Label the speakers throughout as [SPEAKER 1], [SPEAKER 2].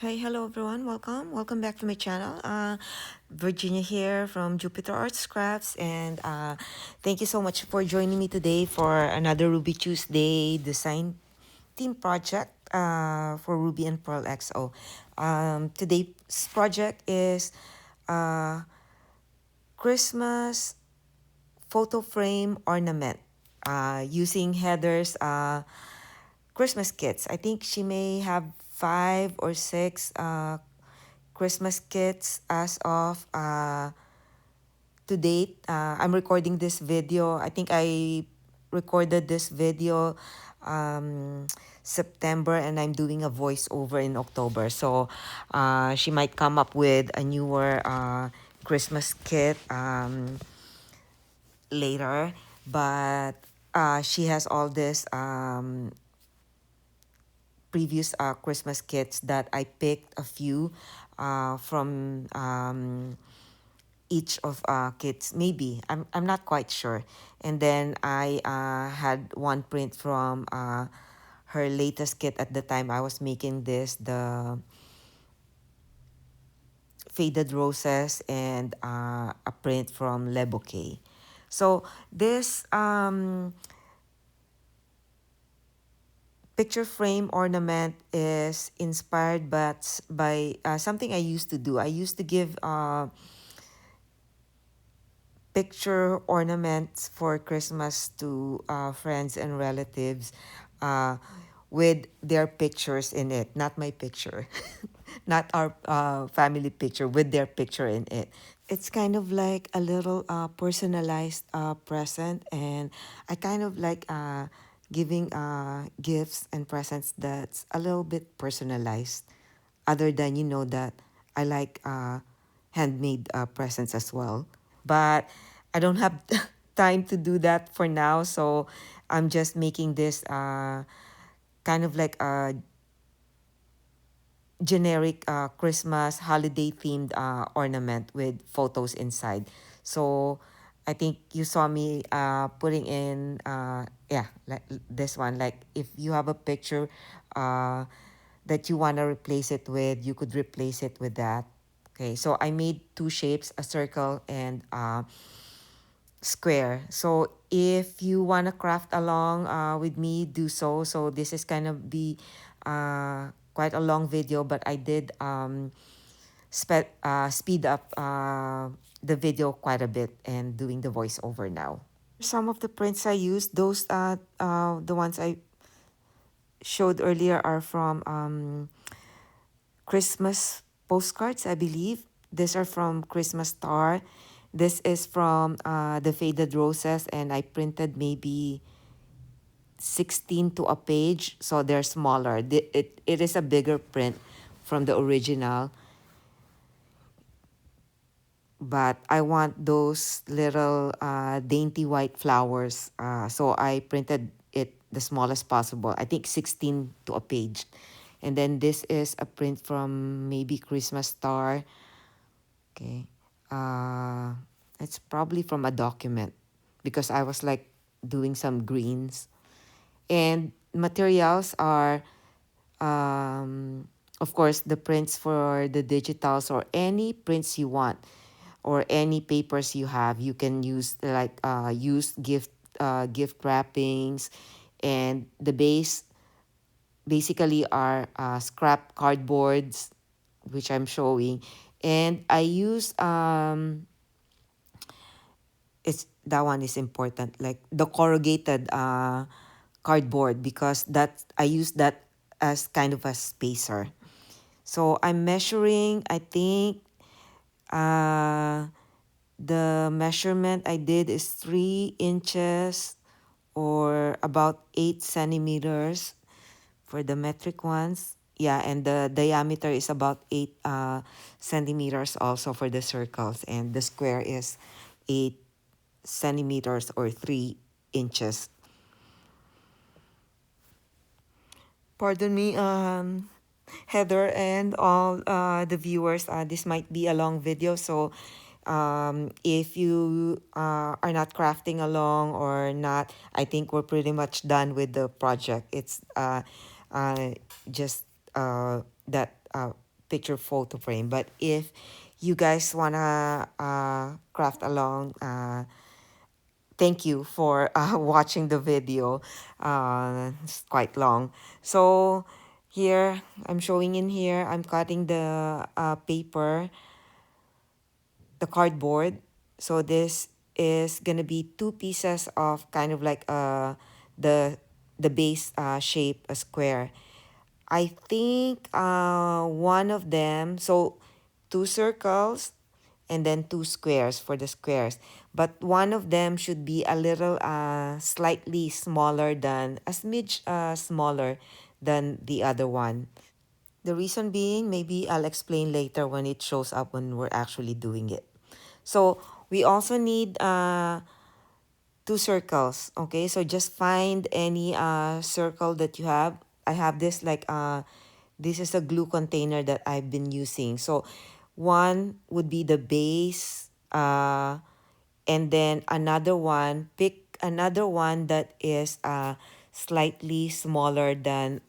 [SPEAKER 1] Hey, hello everyone. Welcome back to my channel. Virginia here from Jupiter Arts Crafts, and thank you so much for joining me today for another Ruby Tuesday design team project for Ruby and Pearl XO. Today's project is uh, Christmas photo frame ornament using Heather's Christmas kits. I think she may have 5 or 6 Christmas kits as of to date. I'm recording this video. I think I recorded this video September, and I'm doing a voiceover in October. So she might come up with a newer Christmas kit later. But she has all this previous Christmas kits that I picked a few from each of kits. Maybe I'm not quite sure. And then I had one print from her latest kit at the time I was making this, the faded roses, and a print from Le Bouquet. So this picture frame ornament is inspired by something I used to do. I used to give picture ornaments for Christmas to friends and relatives uh, with their pictures in it, not my picture, not our family picture, with their picture in it. It's kind of like a little personalized present, and I kind of like giving gifts and presents that's a little bit personalized, other than that I like handmade presents as well. But I don't have time to do that for now, so I'm just making this kind of like a generic Christmas holiday themed ornament with photos inside. So I think you saw me putting in yeah, like this one. Like if you have a picture that you want to replace it with, you could replace it with that. Okay, so I made two shapes, a circle and square. So if you want to craft along with me, do so. So this is kind of be quite a long video, but I did speed up the video quite a bit and doing the voiceover now. Some of the prints I used, those the ones I showed earlier are from Christmas postcards, I believe. These are from Christmas Star. This is from the Faded Roses, and I printed maybe 16 to a page, so they're smaller. It is a bigger print from the original, but I want those little dainty white flowers, so I printed it the smallest possible. I think 16 to a page. And then this is a print from maybe Christmas Star. Okay. It's probably from a document because I was like doing some greens. And materials are, of course, the prints for the digitals or any prints you want or any papers you have. You can use like used gift wrappings, and the base basically are scrap cardboards, which I'm showing. And I use it's that one is important, like the corrugated cardboard, because that I use that as kind of a spacer. So I'm measuring, I think the measurement I did is 3 inches or about 8 centimeters for the metric ones. Yeah, and the diameter is about 8 centimeters also for the circles, and the square is 8 centimeters or 3 inches. Pardon me, Heather, and all the viewers. This might be a long video, so if you are not crafting along or not, I think we're pretty much done with the project. It's just that picture photo frame. But if you guys wanna craft along, thank you for watching the video. It's quite long. So here, I'm showing in here, I'm cutting the paper, the cardboard. So this is gonna be two pieces of kind of like the the base shape, a square. I think one of them, so two circles and then two squares for the squares. But one of them should be a little slightly smaller than, a smidge smaller than the other one. The reason being, maybe I'll explain later when it shows up when we're actually doing it. So we also need two circles. Okay, so just find any circle that you have. I have this like this is a glue container that I've been using. So one would be the base, and then another one, pick another one that is slightly smaller than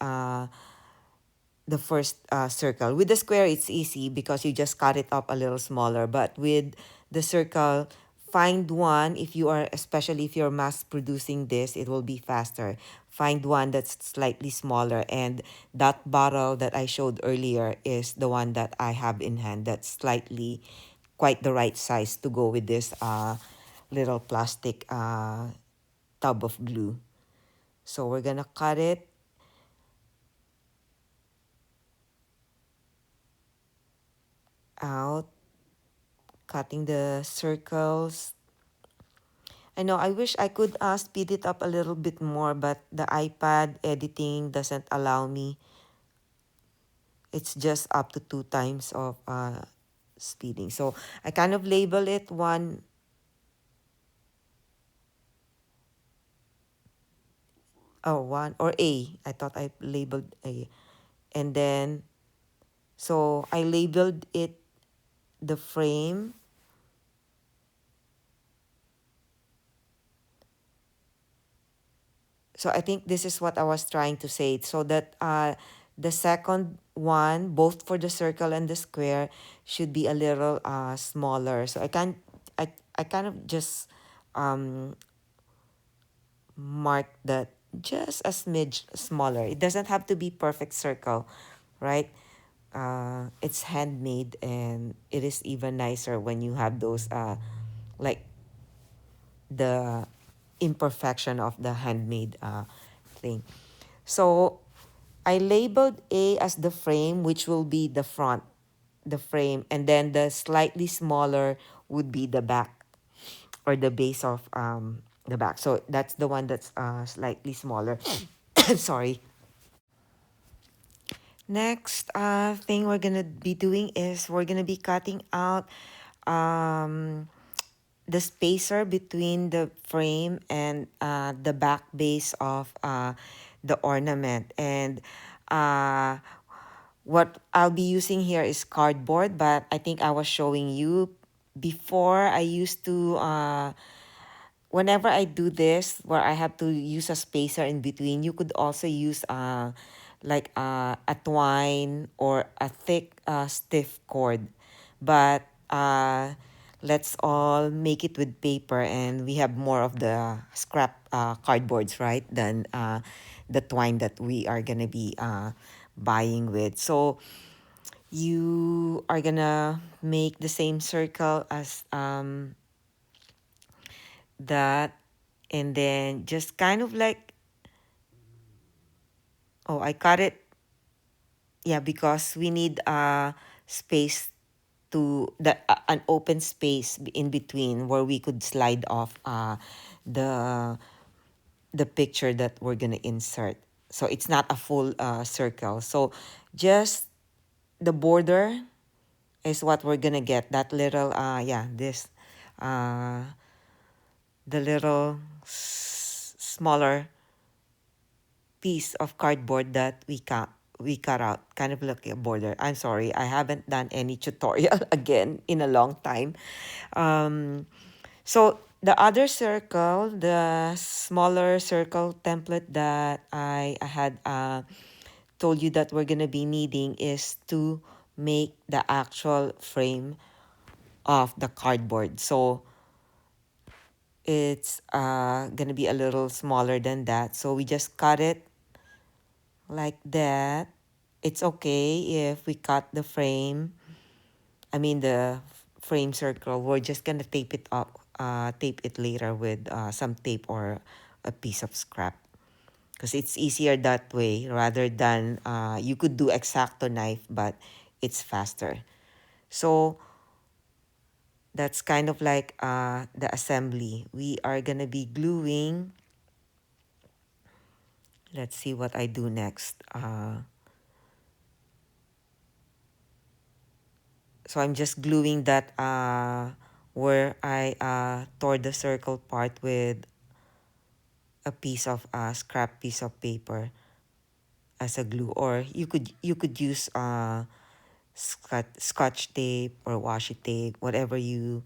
[SPEAKER 1] the first circle. With the square, it's easy because you just cut it up a little smaller. But with the circle, find one, if you are, especially if you're mass producing this, it will be faster. Find one that's slightly smaller. And that bottle that I showed earlier is the one that I have in hand. That's slightly quite the right size to go with this little plastic tub of glue. So we're gonna cut it out, cutting the circles. I know I wish I could speed it up a little bit more, but the iPad editing doesn't allow me. It's just up to 2 times of speeding. So I kind of label it one. Oh, one or A. I thought I labeled A. And then, so I labeled it the frame. So I think this is what I was trying to say. So that the second one, both for the circle and the square, should be a little smaller. So I kind of just um, mark that just a smidge smaller. It doesn't have to be perfect circle, right? It's handmade, and it is even nicer when you have those like the imperfection of the handmade thing. So I labeled A as the frame, which will be the front, the frame, and then the slightly smaller would be the back, or the base of the back. So that's the one that's slightly smaller. Sorry. Next thing we're gonna be doing is we're gonna be cutting out um, the spacer between the frame and the back base of the ornament. And what I'll be using here is cardboard, but I think I was showing you before. I used to whenever I do this, where I have to use a spacer in between, you could also use like a twine or a thick stiff cord. But let's all make it with paper, and we have more of the scrap cardboards, right, than the twine that we are gonna be buying with. So you are gonna make the same circle as that, and then just kind of like, oh, I cut it, yeah, because we need space to the an open space in between where we could slide off the the picture that we're gonna insert. So it's not a full circle. So just the border is what we're gonna get. That little yeah, this uh the little smaller piece of cardboard that we cut out, kind of like a border. I'm sorry, I haven't done any tutorial again in a long time. So the other circle, the smaller circle template that I had told you that we're gonna be needing is two make the actual frame of the cardboard. So it's gonna be a little smaller than that. So we just cut it like that. It's okay if we cut the frame, I mean the frame circle. We're just gonna tape it up, tape it later with some tape or a piece of scrap. Because it's easier that way rather than you could do X-Acto knife, but it's faster. So that's kind of like the assembly. We are gonna be gluing. Let's see what I do next. So I'm just gluing that where I tore the circle part with a piece of scrap piece of paper as a glue, or you could use scotch tape or washi tape, whatever you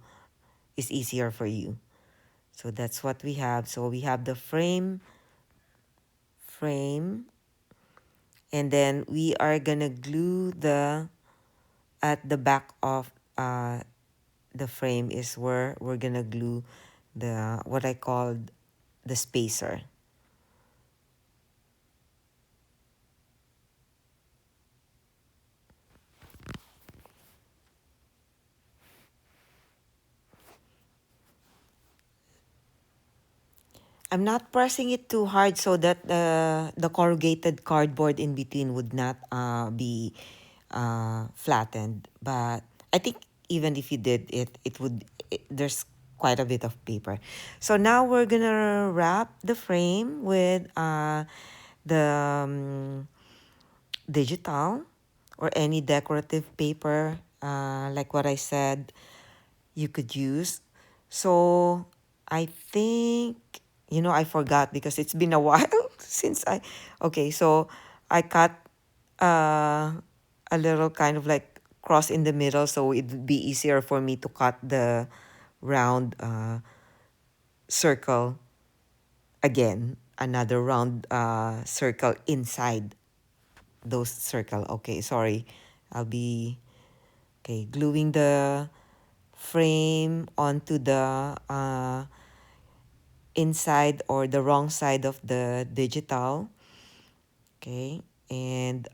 [SPEAKER 1] is easier for you. So that's what we have. So we have the frame, and then we are gonna glue the at the back of the frame is where we're gonna glue the what I called the spacer. I'm not pressing it too hard so that the corrugated cardboard in between would not be flattened. But I think even if you did it, there's quite a bit of paper. So now we're gonna wrap the frame with the digital or any decorative paper, like what I said, you could use. So I think, I forgot because it's been a while since okay, so I cut uh, a little kind of like cross in the middle so it would be easier for me to cut the round circle again, another round circle inside those circle. Okay, sorry. I'll be, okay, gluing the frame onto the inside or the wrong side of the digital. Okay, and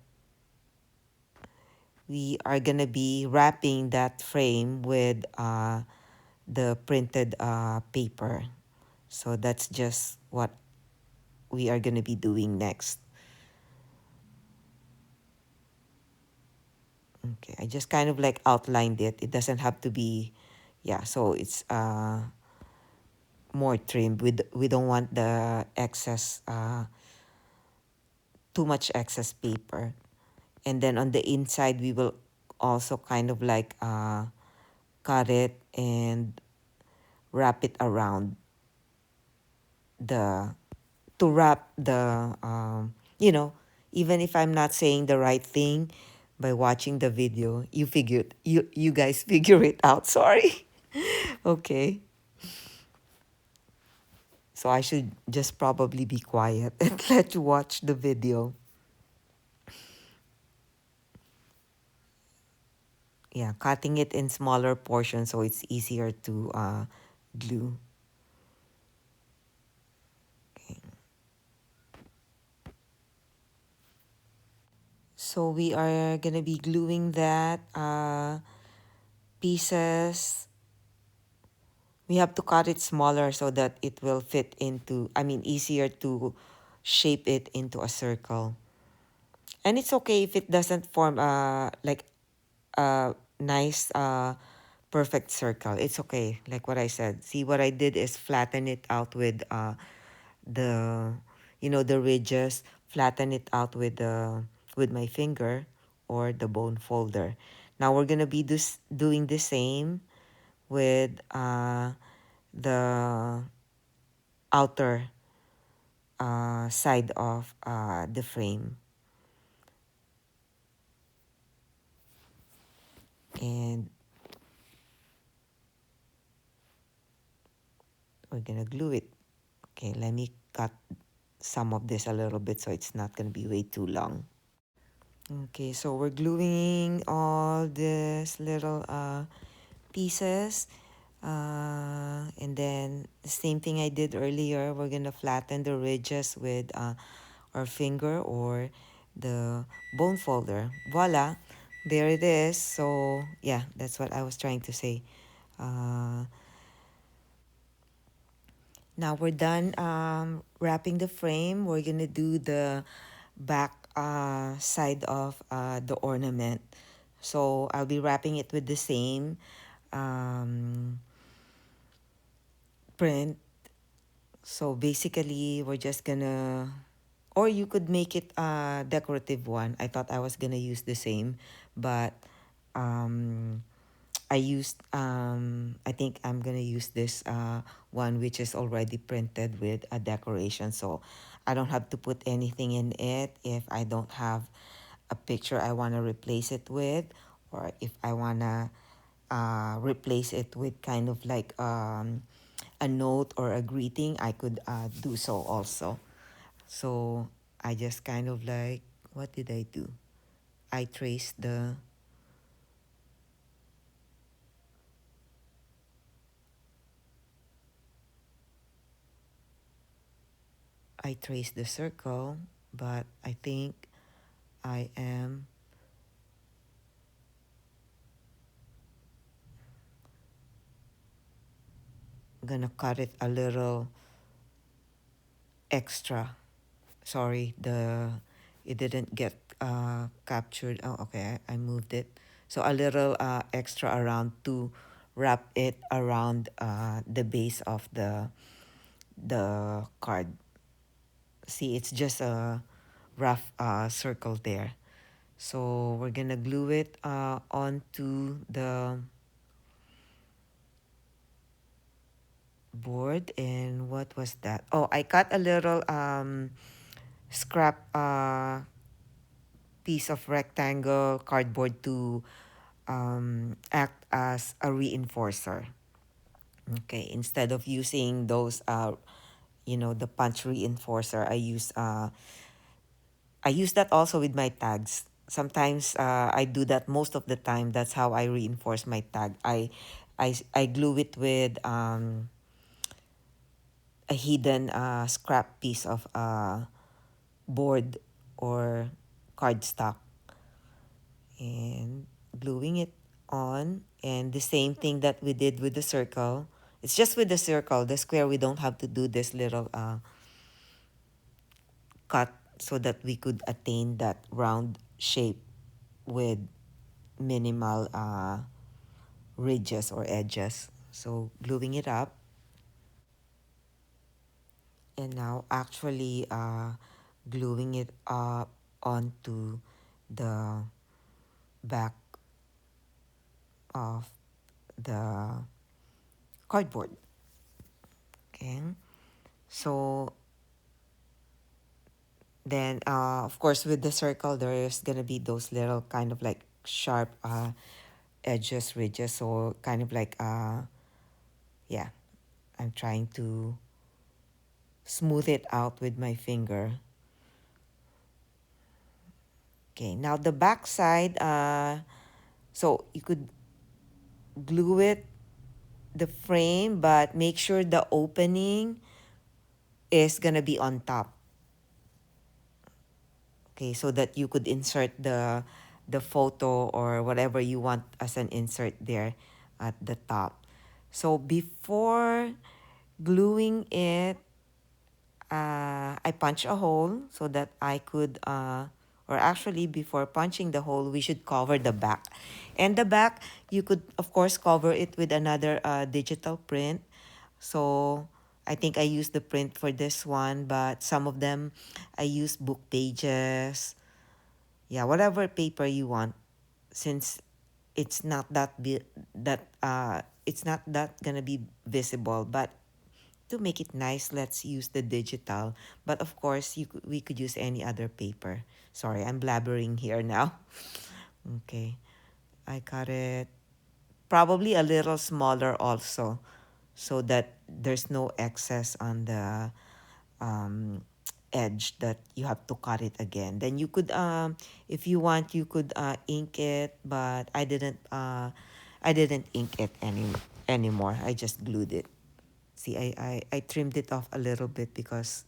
[SPEAKER 1] we are gonna be wrapping that frame with the printed paper. So that's just what we are gonna be doing next. Okay, I just kind of like outlined it. It doesn't have to be, yeah, so it's more trimmed. We don't want the excess, too much excess paper. And then on the inside, we will also kind of like cut it and wrap it around the, to wrap the, even if I'm not saying the right thing, by watching the video, you guys figure it out. Sorry. Okay. So I should just probably be quiet and let you watch the video. Yeah, cutting it in smaller portions so it's easier to glue. Okay. So we are gonna be gluing that pieces. We have to cut it smaller so that it will fit into, I mean, easier to shape it into a circle. And it's okay if it doesn't form like a nice perfect circle. It's okay. Like what I said. See, what I did is flatten it out with the, the ridges, flatten it out with my finger or the bone folder. Now we're gonna be doing the same with the outer side of the frame, and we're gonna glue it. Okay, let me cut some of this a little bit so it's not gonna be way too long. Okay, so we're gluing all this little pieces. And then the same thing I did earlier, we're gonna flatten the ridges with our finger or the bone folder. Voila, there it is. So yeah, that's what I was trying to say. Uh, Now we're done wrapping the frame. We're gonna do the back side of the ornament. So I'll be wrapping it with the same um, print. So basically, we're just gonna, or you could make it a decorative one. I thought I was gonna use the same, but um, I think I'm gonna use this one which is already printed with a decoration. So I don't have to put anything in it if I don't have a picture I wanna replace it with, or if I wanna replace it with kind of like a note or a greeting, I could do so also. So I just kind of like, what did I do? I traced the, I traced the circle, but I think I am gonna cut it a little extra. Sorry, the it didn't get captured. Oh, okay, I moved it. So a little extra around to wrap it around the base of the card. See, it's just a rough circle there. So we're gonna glue it onto the board. And what was that? Oh, I cut a little scrap piece of rectangle cardboard to act as a reinforcer. Okay, instead of using those the punch reinforcer, I use that also with my tags. Sometimes I do that most of the time. That's how I reinforce my tag. I glue it with a hidden scrap piece of board or cardstock, and gluing it on. And the same thing that we did with the circle. It's just with the circle. The square, we don't have to do this little cut so that we could attain that round shape with minimal ridges or edges. So gluing it up, and now actually gluing it up onto the back of the cardboard. Okay, so then of course with the circle there's gonna be those little kind of like sharp edges, ridges. So kind of like yeah, I'm trying to smooth it out with my finger. Okay, now the back side, so you could glue it, the frame, but make sure the opening is gonna be on top. Okay, so that you could insert the photo or whatever you want as an insert there at the top. So before gluing it, I punch a hole so that I could, or actually before punching the hole, we should cover the back. And the back, you could of course cover it with another digital print. So I think I used the print for this one, but some of them I use book pages. Yeah, whatever paper you want, since it's not it's not that gonna be visible, but to make it nice, let's use the digital. But of course, we could use any other paper. Sorry, I'm blabbering here now. Okay, I cut it probably a little smaller also, so that there's no excess on the um, edge that you have to cut it again. Then you could, if you want, you could ink it, but I didn't ink it anymore. I just glued it. See, I trimmed it off a little bit because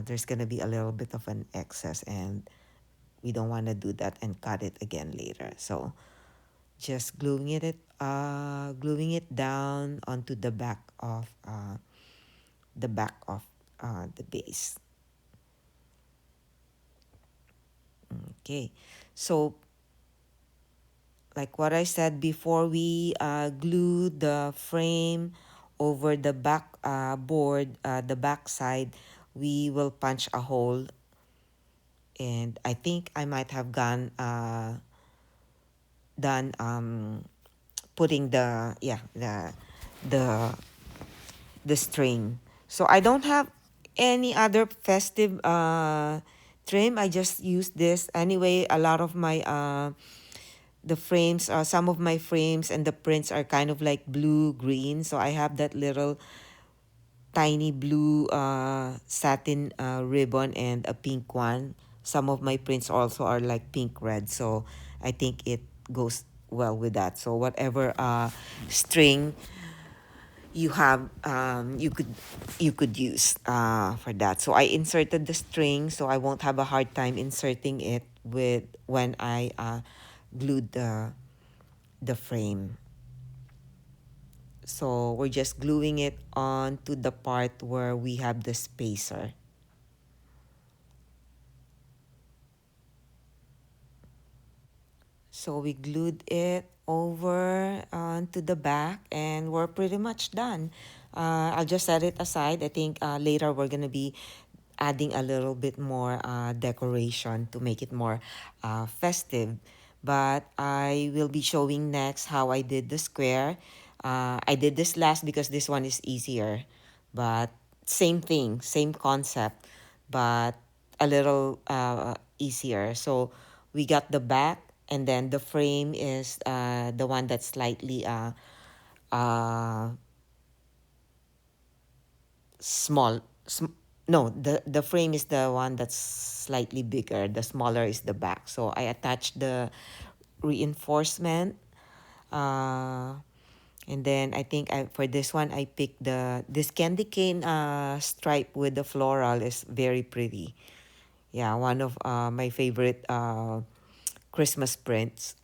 [SPEAKER 1] there's gonna be a little bit of an excess, and we don't want to do that and cut it again later. So just gluing it down onto the back of the base. Okay, so like what I said before, we glue the frame over the back board, the back side. We will punch a hole, and I think I might have done putting the the string. So I don't have any other festive trim. I just use this anyway. A lot of my the frames, some of my frames and the prints are kind of like blue green. So I have that little tiny blue satin ribbon and a pink one. Some of my prints also are like pink red. So I think it goes well with that. So whatever string you have, you could use for that. So I inserted the string, so I won't have a hard time inserting it with when I glued the frame. So we're just gluing it on to the part where we have the spacer. So we glued it over onto the back, and we're pretty much done. I'll just set it aside. I think later we're gonna be adding a little bit more decoration to make it more festive. But I will be showing next how I did the square. I did this last because this one is easier, but same thing, same concept, but a little easier. So we got the back, and then the frame is the one that's slightly uh, small. No, the frame is the one that's slightly bigger. The smaller is the back. So I attached the reinforcement. Uh, and then I think for this one, I picked this candy cane stripe with the floral is very pretty. Yeah, one of my favorite Christmas prints.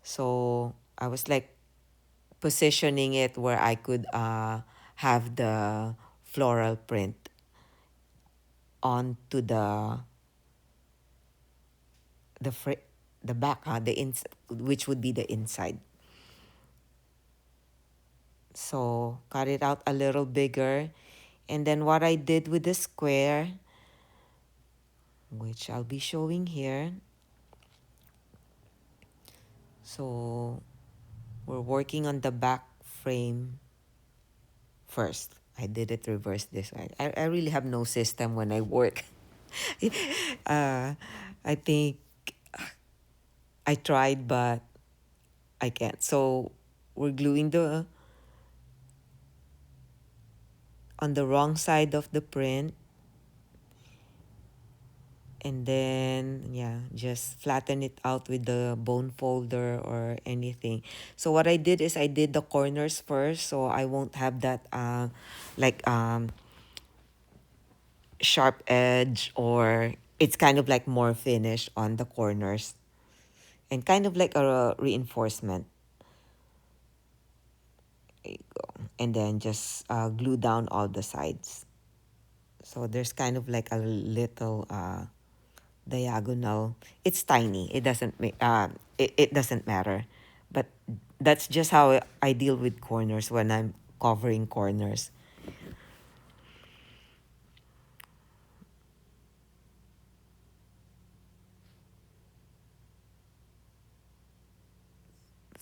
[SPEAKER 1] So I was like positioning it where I could have the floral print onto the fr- the back, which would be the inside. So cut it out a little bigger, and then what I did with the square, which I'll be showing here. So we're working on the back frame first. I did it reverse this way. I really have no system when I work. uh, I think I tried, but I can't. So we're gluing the on the wrong side of the print, and then yeah, just flatten it out with the bone folder or anything. So what I did is I did the corners first, so I won't have that like sharp edge, or it's kind of like more finish on the corners and kind of like a reinforcement. There you go. And then just glue down all the sides. So there's kind of like a little diagonal. It's tiny. It doesn't make it doesn't matter. But that's just how I deal with corners when I'm covering corners.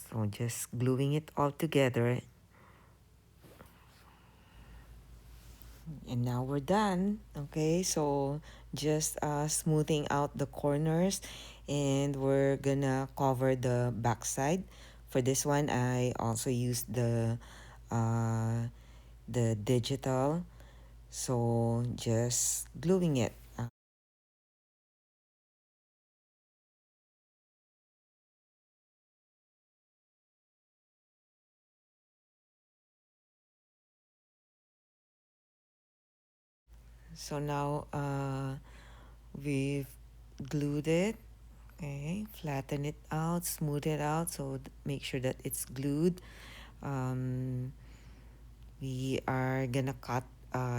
[SPEAKER 1] So just gluing it all together. And now we're done. Okay, so just smoothing out the corners, and we're gonna cover the backside. For this one, I also used the digital. So just gluing it. So now we've glued it. Okay, flatten it out, smooth it out, so make sure that it's glued. Um, we are gonna cut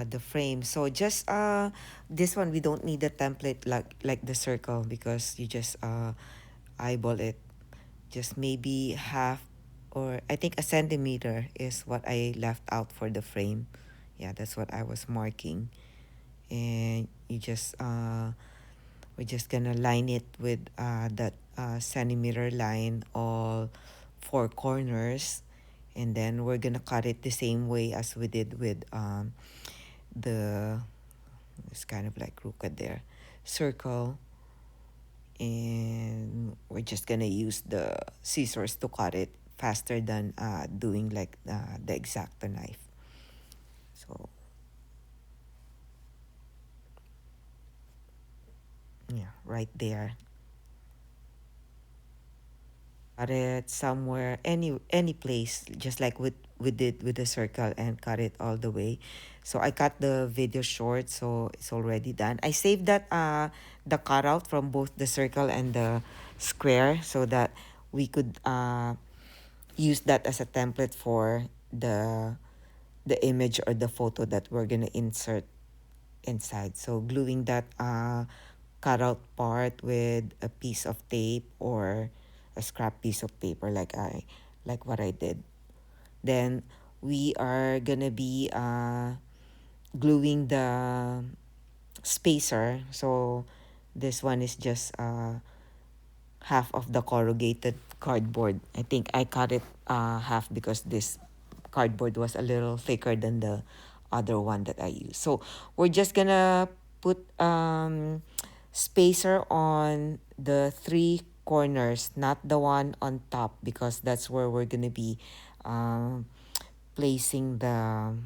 [SPEAKER 1] the frame. So just this one we don't need a template like the circle, because you just eyeball it. Just maybe half, or I think a centimeter is what I left out for the frame. Yeah, that's what I was marking. And you just we're just gonna line it with that centimeter line, all four corners, and then we're gonna cut it the same way as we did with the, it's kind of like crooked there, circle. And we're just gonna use the scissors to cut it faster than doing like the X-Acto knife. So yeah, right there. Cut it somewhere, any place, just like we did with the circle, and cut it all the way. So I cut the video short, so it's already done. I saved that the cutout from both the circle and the square, so that we could use that as a template for the image or the photo that we're gonna insert inside. So gluing that cutout part with a piece of tape or a scrap piece of paper, like what I did. Then we are gonna be gluing the spacer. So this one is just half of the corrugated cardboard. I think I cut it half because this cardboard was a little thicker than the other one that I used. So we're just gonna put spacer on the three corners, not the one on top, because that's where we're gonna be um, placing the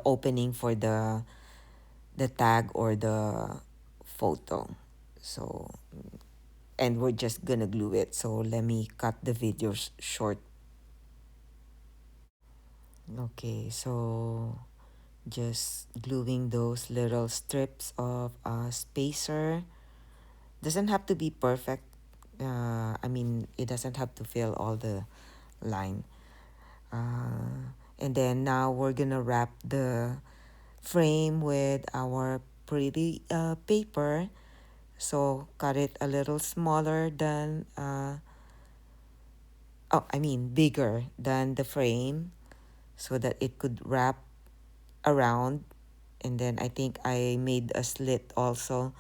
[SPEAKER 1] opening for the tag or the photo. So, and we're just gonna glue it. So let me cut the video short. Okay, so just gluing those little strips of spacer. Doesn't have to be perfect. I mean, it doesn't have to fill all the line. And then now we're gonna wrap the frame with our pretty paper. So cut it a little smaller than, oh, I mean bigger than the frame, so that it could wrap around. And then I think I made a slit also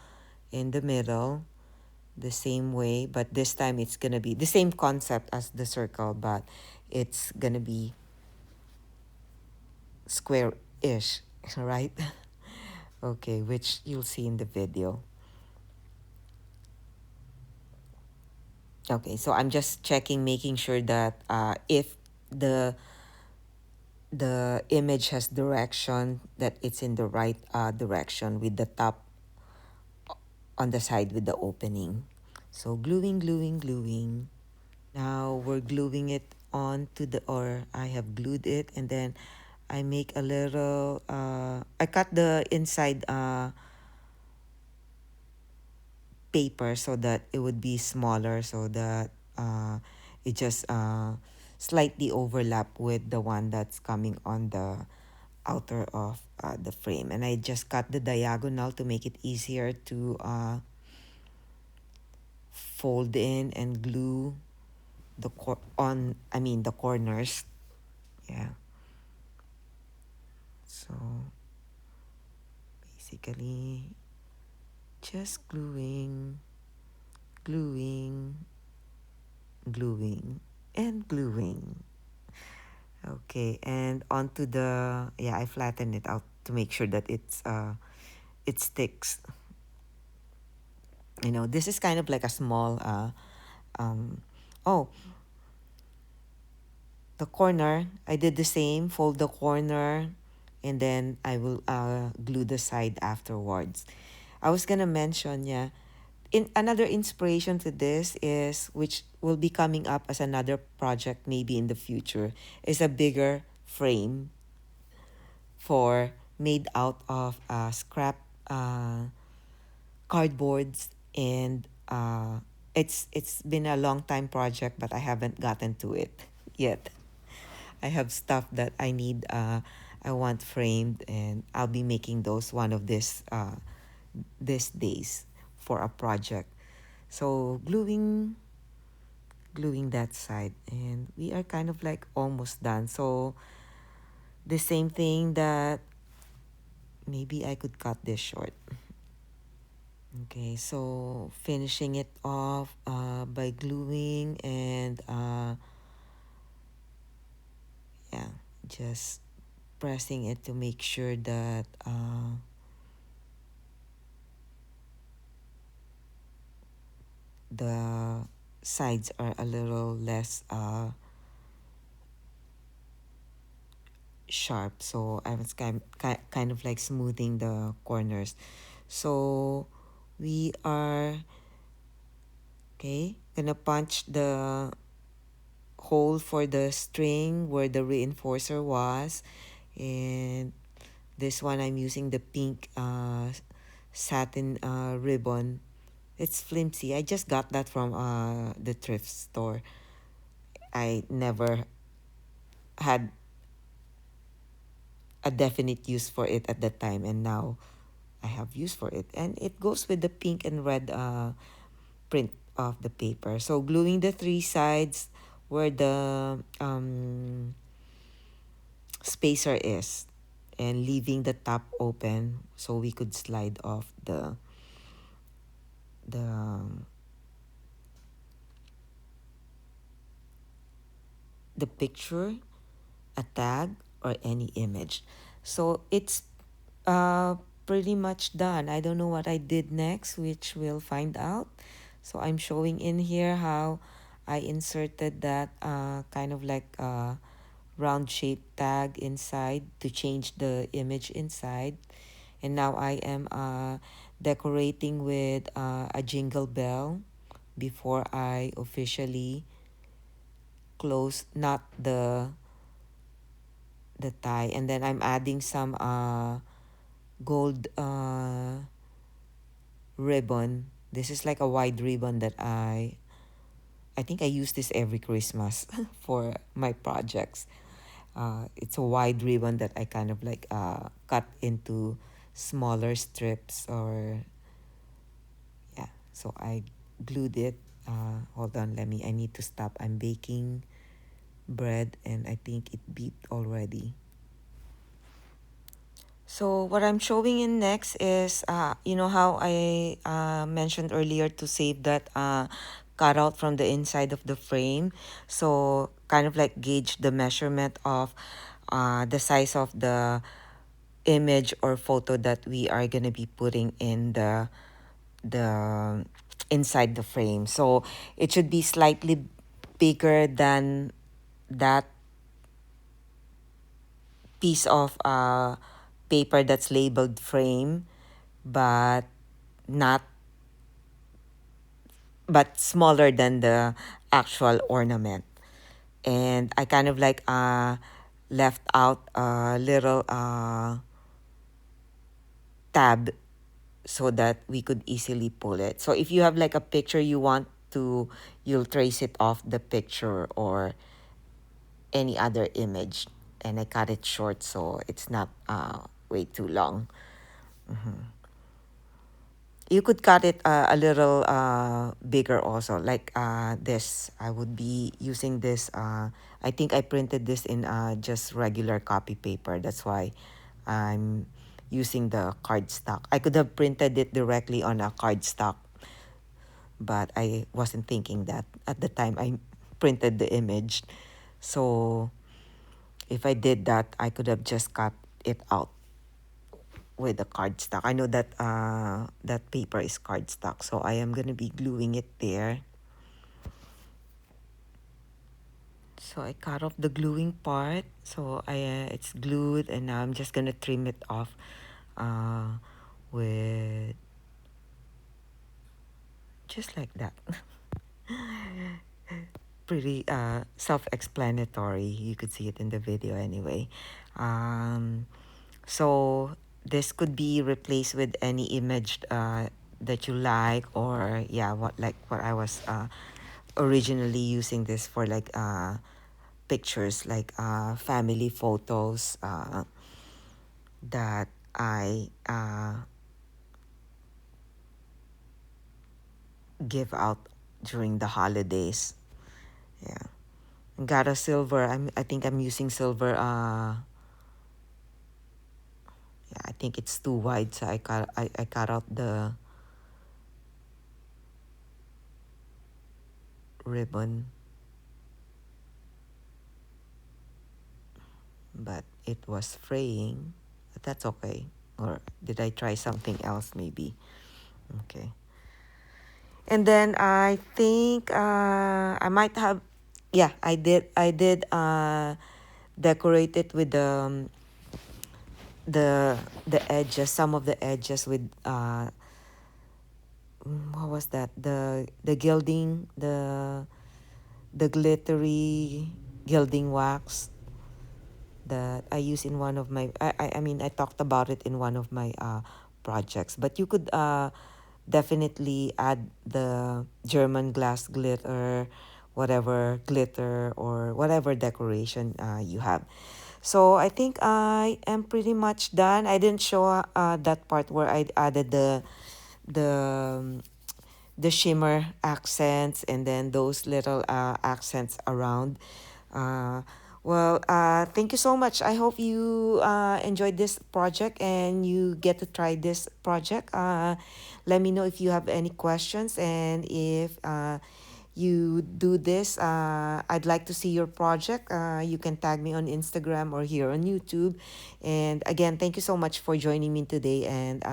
[SPEAKER 1] in the middle, the same way, but this time it's gonna be the same concept as the circle, but it's gonna be square-ish, right? Okay, which you'll see in the video. Okay, so I'm just checking, making sure that if the the image has direction, that it's in the right direction, with the top on the side with the opening. So gluing, gluing, gluing. Now we're gluing it onto the, or I have glued it, and then I make a little, I cut the inside paper so that it would be smaller, so that it just slightly overlap with the one that's coming on the outer of the frame. And I just cut the diagonal to make it easier to fold in and glue the the corners. Yeah, so basically just gluing, gluing, gluing, and gluing. Okay, and onto the, yeah, I flatten it out to make sure that it sticks. This is kind of like a small um oh, the corner, I did the same, fold the corner, and then I will glue the side afterwards. I was gonna mention, yeah, in another inspiration to this is, which will be coming up as another project maybe in the future, is a bigger frame for made out of scrap uh, cardboards, and it's been a long time project, but I haven't gotten to it yet. I have stuff that I need, I want framed, and I'll be making those one of these days for a project. So gluing that side, and we are kind of like almost done. So the same thing that maybe I could cut this short. Okay, so finishing it off by gluing, and yeah, just pressing it to make sure that the sides are a little less sharp. So I was kind of like smoothing the corners. So we are, okay, gonna punch the hole for the string where the reinforcer was, and this one I'm using the pink satin ribbon. It's flimsy. I just got that from the thrift store. I never had a definite use for it at the time, and now I have use for it. And it goes with the pink and red print of the paper. So gluing the three sides where the spacer is, and leaving the top open so we could slide off the the picture, a tag, or any image. So it's uh pretty much done. I don't know what I did next, which we'll find out. So I'm showing in here how I inserted that kind of like round shaped tag inside to change the image inside. And now I am decorating with a jingle bell before I officially close, not the tie. And then I'm adding some gold ribbon. This is like a wide ribbon that I think I use this every Christmas for my projects. It's a wide ribbon that I kind of like cut into smaller strips, or yeah. So I glued it. Hold on, I need to stop. I'm baking bread, and I think it beeped already. So what I'm showing in next is, you know how I mentioned earlier to save that cutout from the inside of the frame. So kind of like gauge the measurement of the size of the image or photo that we are gonna be putting in the inside the frame. So it should be slightly bigger than that piece of paper that's labeled frame, but not but smaller than the actual ornament. And I kind of like left out a little tab so that we could easily pull it. So if you have like a picture you want to, you'll trace it off the picture or any other image. And I cut it short so it's not way too long. You could cut it a little bigger also, like this. I would be using this. I think I printed this in just regular copy paper. That's why I'm using the cardstock. I could have printed it directly on a cardstock, but I wasn't thinking that at the time I printed the image. So if I did that, I could have just cut it out with the cardstock. I know that that paper is cardstock, so I am gonna be gluing it there. So I cut off the gluing part. So it's glued, and now I'm just gonna trim it off with just like that. Pretty self-explanatory. You could see it in the video anyway. Um, so this could be replaced with any image that you like, or yeah, what I was originally using this for, like pictures, like family photos that I give out during the holidays. Yeah. Got a silver. I think I'm using silver. Yeah, I think it's too wide, so I cut out the ribbon, but it was fraying. But that's okay. Or did I try something else maybe? Okay. And then I think I might have, yeah, I did decorate it with the edges, some of the edges with what was that? The gilding, the glittery gilding wax that I use in one of my, I mean, I talked about it in one of my projects. But you could definitely add the German glass glitter, whatever glitter or whatever decoration you have. So I think I am pretty much done. I didn't show that part where I added the the shimmer accents, and then those little accents around. Uh, thank you so much. I hope you enjoyed this project and you get to try this project. Let me know if you have any questions, and if you do this, I'd like to see your project. You can tag me on Instagram or here on YouTube. And again, thank you so much for joining me today. And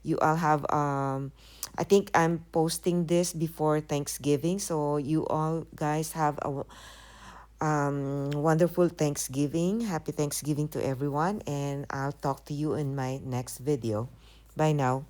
[SPEAKER 1] you all have, I think I'm posting this before Thanksgiving. So you all guys have a wonderful Thanksgiving. Happy Thanksgiving to everyone. And I'll talk to you in my next video. Bye now.